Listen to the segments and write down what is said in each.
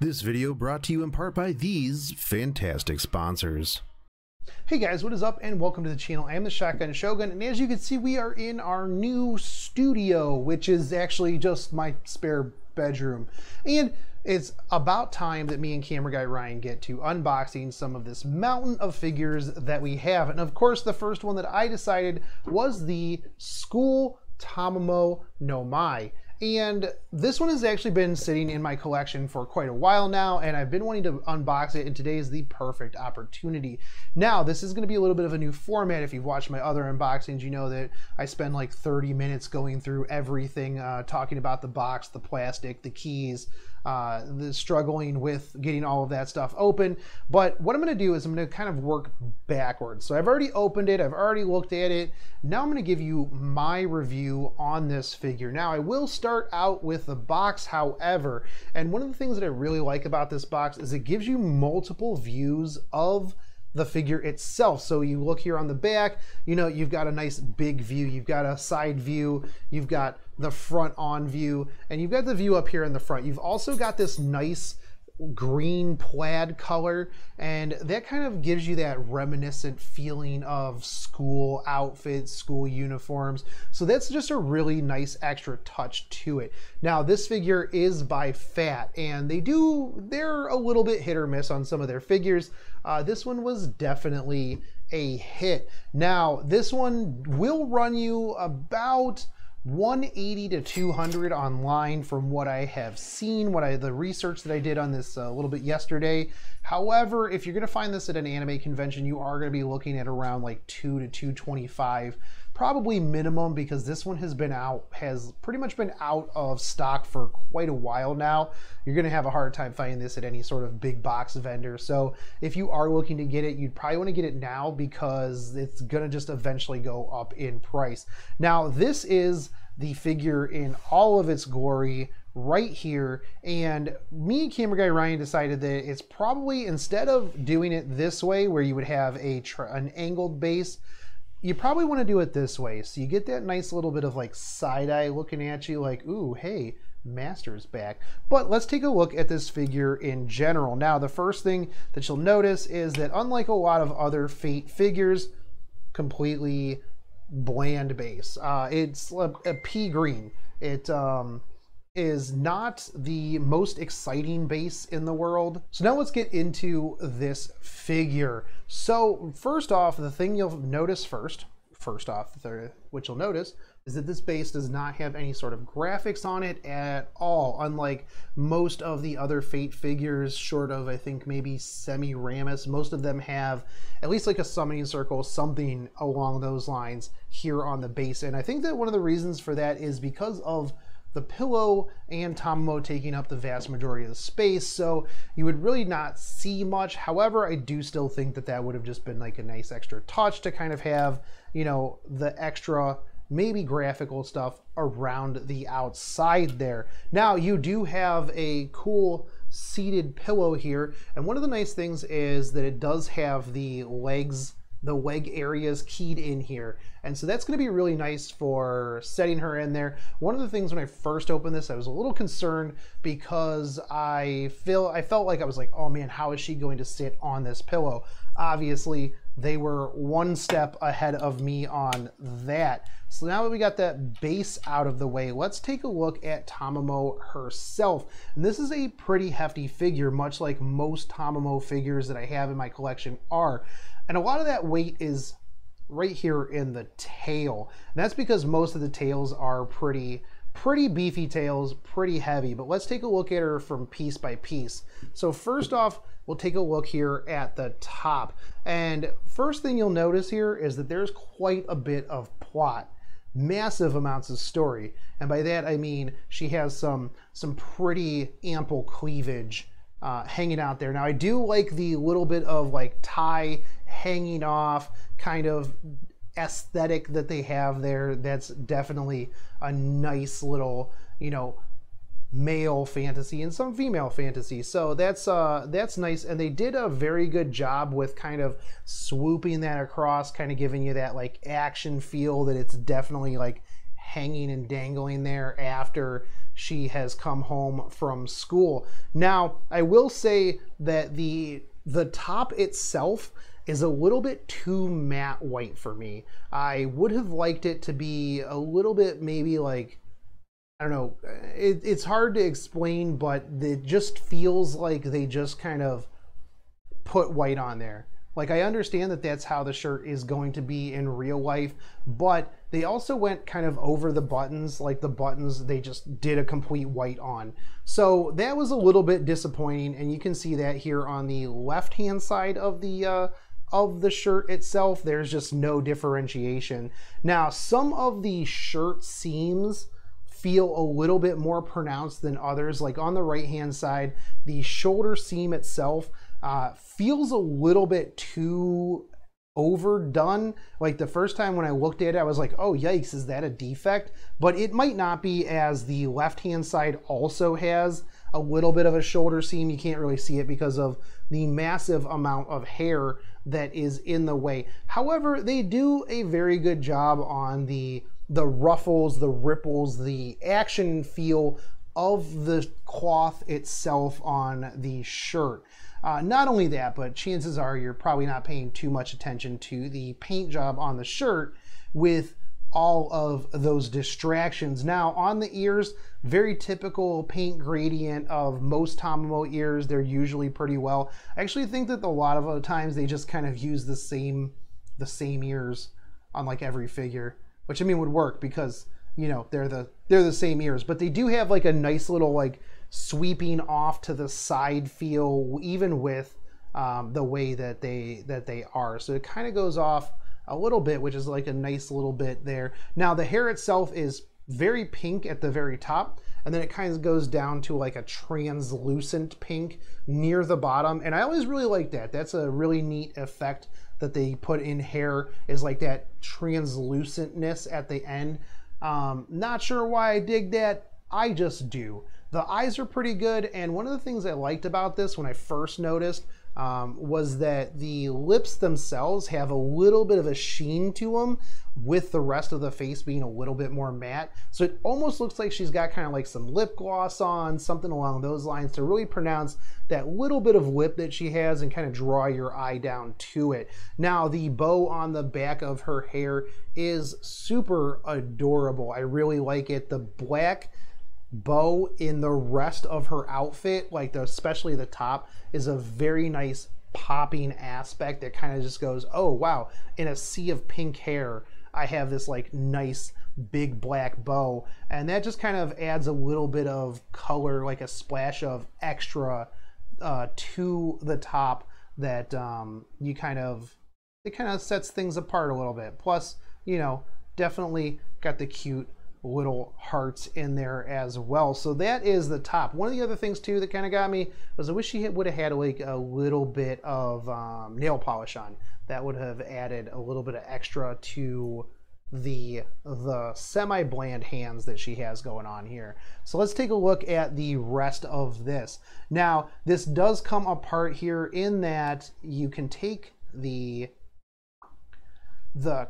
This video brought to you in part by these fantastic sponsors. Hey guys, what is up and welcome to the channel. I am the Shotgun Shogun, and as you can see, we are in our new studio, which is actually just my spare bedroom. And it's about time that me and camera guy Ryan get to unboxing some of this mountain of figures that we have. And of course, the first one that I decided was the School Tamamo no Mai. And this one has actually been sitting in my collection for quite a while now, and I've been wanting to unbox it, and today is the perfect opportunity. Now, this is going to be a little bit of a new format. If you've watched my other unboxings, you know that I spend like 30 minutes going through everything, talking about the box, the plastic, the keys, the struggling with getting all of that stuff open. But what I'm going to do is I'm going to kind of work backwards. So I've already opened it, I've already looked at it. Now I'm going to give you my review on this figure. Now I will start out with the box, however, and one of the things that I really like about this box is it gives you multiple views of the figure itself. So you look here on the back, you know, you've got a nice big view, you've got a side view, you've got the front on view, and you've got the view up here in the front. You've also got this nice green plaid color, and that kind of gives you that reminiscent feeling of school outfits, school uniforms. So that's just a really nice extra touch to it. Now this figure is by Fat, and they're a little bit hit or miss on some of their figures. This one was definitely a hit. Now this one will run you about 180 to 200 online from what I have seen, the research that I did on this a little bit yesterday. However, if you're going to find this at an anime convention, you are going to be looking at around like 2 to 225, probably minimum, because this one has pretty much been out of stock for quite a while now. You're going to have a hard time finding this at any sort of big box vendor. So if you are looking to get it, you'd probably want to get it now because it's going to just eventually go up in price. Now this is the figure in all of its glory right here, and me and camera guy Ryan decided that it's probably, instead of doing it this way where you would have an angled base, you probably want to do it this way, so you get that nice little bit of like side eye looking at you like, ooh, hey, Master's back. But let's take a look at this figure in general. Now the first thing that you'll notice is that unlike a lot of other Fate figures, completely bland base. It's a pea green. It is not the most exciting base in the world. So now let's get into this figure. So first off, the thing you'll notice what you'll notice is that this base does not have any sort of graphics on it at all, unlike most of the other Fate figures, short of I think maybe Semiramis. Most of them have at least like a summoning circle, something along those lines here on the base. And I think that one of the reasons for that is because of the pillow and Tamamo taking up the vast majority of the space, so you would really not see much. However, I do still think that that would have just been like a nice extra touch to kind of have, you know, the extra maybe graphical stuff around the outside there. Now you do have a cool seated pillow here, and one of the nice things is that it does have the legs, the leg areas keyed in here, and so that's going to be really nice for setting her in there. One of the things when I first opened this, I was a little concerned because I felt like I was like, oh man, how is she going to sit on this pillow? Obviously they were one step ahead of me on that. So now that we got that base out of the way, let's take a look at Tamamo herself. And this is a pretty hefty figure, much like most Tamamo figures that I have in my collection are. And a lot of that weight is right here in the tail. And that's because most of the tails are pretty beefy tails, pretty heavy. But let's take a look at her from piece by piece. So first off, we'll take a look here at the top. And first thing you'll notice here is that there's quite a bit of plot. Massive amounts of story. And by that I mean she has some pretty ample cleavage hanging out there. Now I do like the little bit of like tie hanging off kind of aesthetic that they have there. That's definitely a nice little, you know, male fantasy and some female fantasy. So that's nice, and they did a very good job with kind of swooping that across, kind of giving you that like action feel that it's definitely like hanging and dangling there after she has come home from school. Now, I will say that the top itself is a little bit too matte white for me. I would have liked it to be a little bit maybe like, I don't know, it's hard to explain, but it just feels like they just kind of put white on there. Like, I understand that that's how the shirt is going to be in real life, but they also went kind of over the buttons, like the buttons they just did a complete white on. So that was a little bit disappointing, and you can see that here on the left-hand side of the shirt itself. There's just no differentiation. Now, some of the shirt seams feel a little bit more pronounced than others. Like on the right hand side, the shoulder seam itself feels a little bit too overdone. Like the first time when I looked at it, I was like, oh yikes, is that a defect? But it might not be, as the left hand side also has a little bit of a shoulder seam. You can't really see it because of the massive amount of hair that is in the way. However, they do a very good job on the ruffles, the ripples, the action feel of the cloth itself on the shirt. Not only that, but chances are you're probably not paying too much attention to the paint job on the shirt with all of those distractions. Now, on the ears, very typical paint gradient of most Tamamo ears. They're usually pretty well. I actually think that a lot of the times they just kind of use the same ears on like every figure, which I mean would work because, you know, they're the same ears, but they do have like a nice little like sweeping off to the side feel, even with the way that they are. So it kind of goes off a little bit, which is like a nice little bit there. Now the hair itself is very pink at the very top, and then it kind of goes down to like a translucent pink near the bottom, and I always really like that. That's a really neat effect that they put in hair, is like that translucentness at the end. Not sure why I dig that, I just do. The eyes are pretty good, and one of the things I liked about this when I first noticed was that the lips themselves have a little bit of a sheen to them, with the rest of the face being a little bit more matte. So it almost looks like she's got kind of like some lip gloss on, something along those lines, to really pronounce that little bit of lip that she has and kind of draw your eye down to it. Now, the bow on the back of her hair is super adorable. I really like it. The black bow in the rest of her outfit, like especially the top, is a very nice popping aspect that kind of just goes, oh wow, in a sea of pink hair I have this like nice big black bow, and that just kind of adds a little bit of color, like a splash of extra to the top that it kind of sets things apart a little bit. Plus, you know, definitely got the cute little hearts in there as well. So that is the top. One of the other things too that kind of got me was I wish she would have had like a little bit of nail polish on. That would have added a little bit of extra to the semi-bland hands that she has going on here. So let's take a look at the rest of this. Now, this does come apart here in that you can take the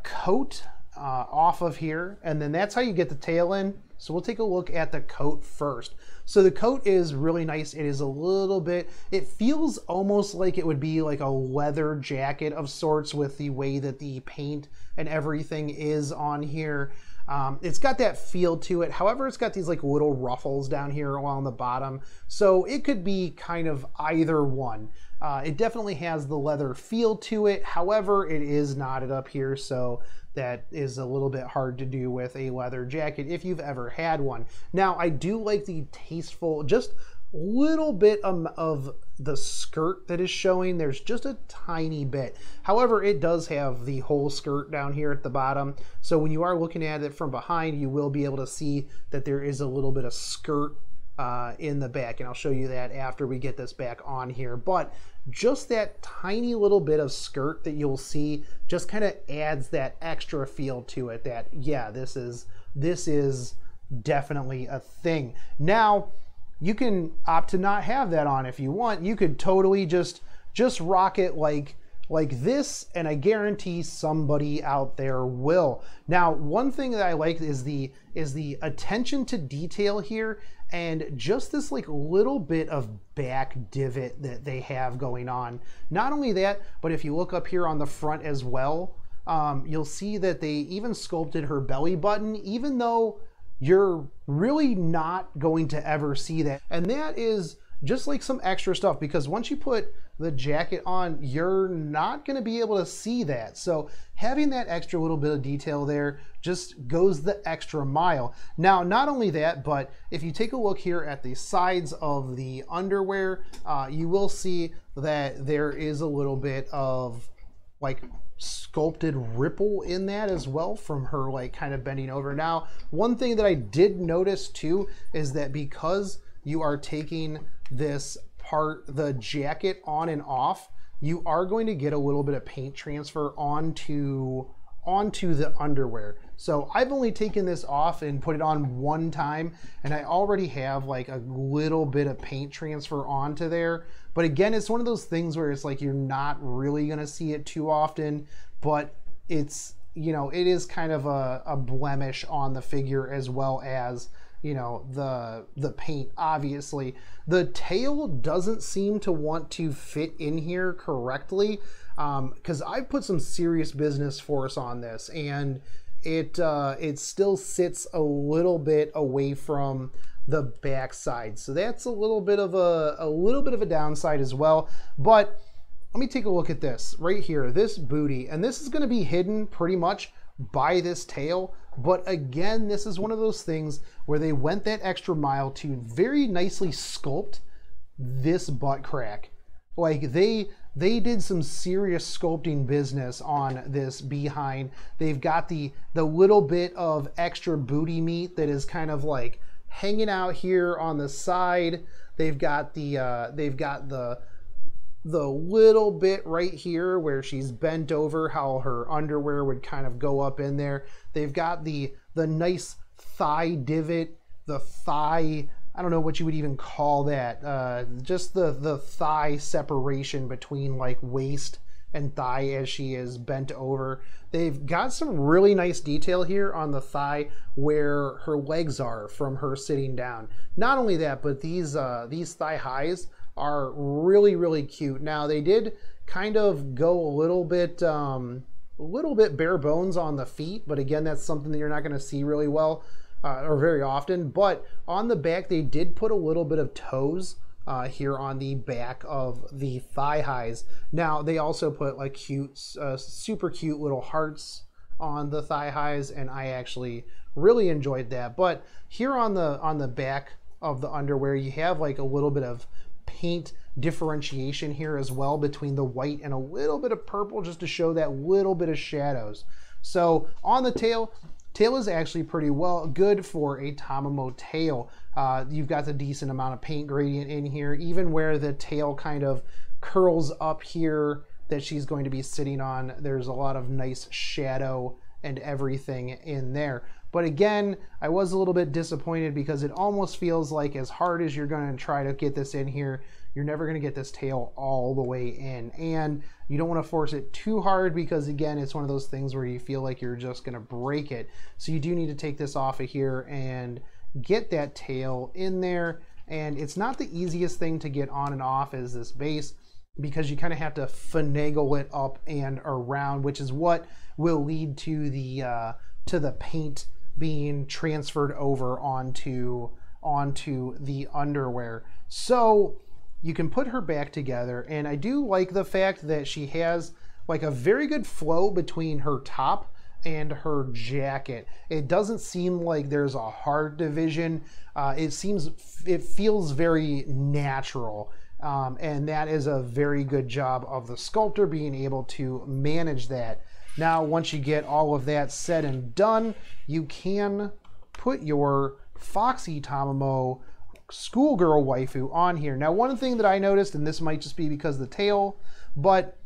coat off of here, and then that's how you get the tail in. So we'll take a look at the coat first. So the coat is really nice. It is a little bit, it feels almost like it would be like a leather jacket of sorts with the way that the paint and everything is on here. It's got that feel to it. However, it's got these like little ruffles down here along the bottom. So it could be kind of either one. It definitely has the leather feel to it. However, it is knotted up here, so that is a little bit hard to do with a leather jacket if you've ever had one. Now, I do like the tasteful, just little bit of the skirt that is showing. There's just a tiny bit. However, it does have the whole skirt down here at the bottom. So when you are looking at it from behind, you will be able to see that there is a little bit of skirt in the back, and I'll show you that after we get this back on here. But just that tiny little bit of skirt that you'll see just kind of adds that extra feel to it, that yeah, this is definitely a thing. Now, you can opt to not have that on if you want. You could totally just rock it like like this, and I guarantee somebody out there will. Now, one thing that I like is the attention to detail here, and just this like little bit of back divot that they have going on. Not only that, but if you look up here on the front as well, you'll see that they even sculpted her belly button, even though you're really not going to ever see that. And that is just like some extra stuff, because once you put the jacket on, you're not going to be able to see that. So having that extra little bit of detail there just goes the extra mile. Now, not only that, but if you take a look here at the sides of the underwear, you will see that there is a little bit of like sculpted ripple in that as well from her like kind of bending over. Now, one thing that I did notice too is that because you are taking this part, the jacket, on and off, you are going to get a little bit of paint transfer onto the underwear. So I've only taken this off and put it on one time, and I already have like a little bit of paint transfer onto there. But again, it's one of those things where it's like you're not really gonna see it too often, but it's, you know, it is kind of a blemish on the figure, as well as, you know, the paint. Obviously the tail doesn't seem to want to fit in here correctly, because I put some serious business force on this, and it still sits a little bit away from the back side, so that's a little bit of a downside as well. But let me take a look at this right here, this booty, and this is going to be hidden pretty much by this tail. But again, this is one of those things where they went that extra mile to very nicely sculpt this butt crack. Like they did some serious sculpting business on this behind. They've got the little bit of extra booty meat that is kind of like hanging out here on the side. They've got the little bit right here where she's bent over, how her underwear would kind of go up in there. They've got the nice thigh divot, the thigh, I don't know what you would even call that, just the thigh separation between like waist and thigh as she is bent over. They've got some really nice detail here on the thigh where her legs are from her sitting down. Not only that, but these thigh highs are really, really cute. Now, they did kind of go a little bit bare bones on the feet, but again, that's something that you're not going to see really well or very often. But on the back, they did put a little bit of toes here on the back of the thigh highs. Now, they also put like cute, super cute little hearts on the thigh highs, and I actually really enjoyed that. But here on the back of the underwear, you have like a little bit of paint differentiation here as well between the white and a little bit of purple, just to show that little bit of shadows. So on the tail is actually pretty well good for a Tamamo tail. You've got the decent amount of paint gradient in here, even where the tail kind of curls up here that she's going to be sitting on. There's a lot of nice shadow and everything in there. But again, I was a little bit disappointed because it almost feels like as hard as you're going to try to get this in here, you're never going to get this tail all the way in. And you don't want to force it too hard because, again, it's one of those things where you feel like you're just going to break it. So you do need to take this off of here and get that tail in there. And it's not the easiest thing to get on and off as this base, because you kind of have to finagle it up and around, which is what will lead to the paint being transferred over onto the underwear. So you can put her back together, and I do like the fact that she has like a very good flow between her top and her jacket. It doesn't seem like there's a hard division. It feels very natural. And that is a very good job of the sculptor being able to manage that. Now, once you get all of that said and done, you can put your Foxy Tamamo schoolgirl waifu on here. Now, one thing that I noticed, and this might just be because of the tail, but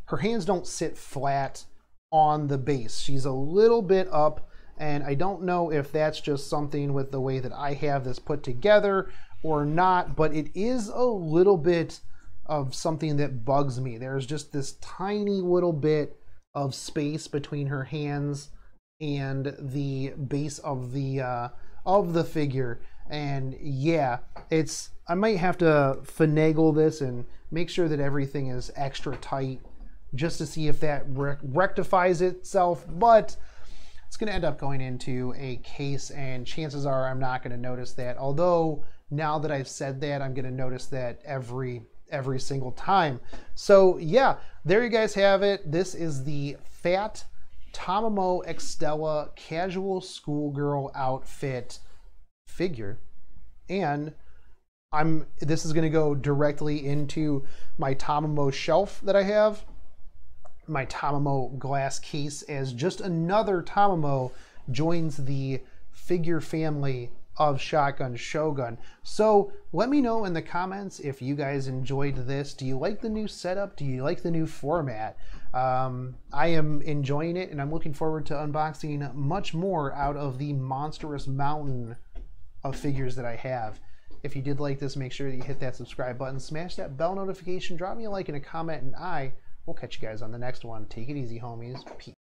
her hands don't sit flat on the base. She's a little bit up, and I don't know if that's just something with the way that I have this put together or not, but it is a little bit of something that bugs me. There's just this tiny little bit of space between her hands and the base of the figure. And yeah, I might have to finagle this and make sure that everything is extra tight just to see if that rectifies itself, but it's going to end up going into a case, and chances are I'm not going to notice that. Although now that I've said that, I'm going to notice that every single time. So yeah, there you guys have it. This is the Fat Tamamo Extella casual schoolgirl outfit figure, and this is going to go directly into my Tamamo shelf that I have, my Tamamo glass case, as just another Tamamo joins the figure family of Shotgun Shogun. So let me know in the comments if you guys enjoyed this. Do you like the new setup? Do you like the new format? I am enjoying it, and I'm looking forward to unboxing much more out of the monstrous mountain of figures that I have. If you did like this, make sure that you hit that subscribe button, smash that bell notification, drop me a like and a comment, and we'll catch you guys on the next one. Take it easy, homies. Peace.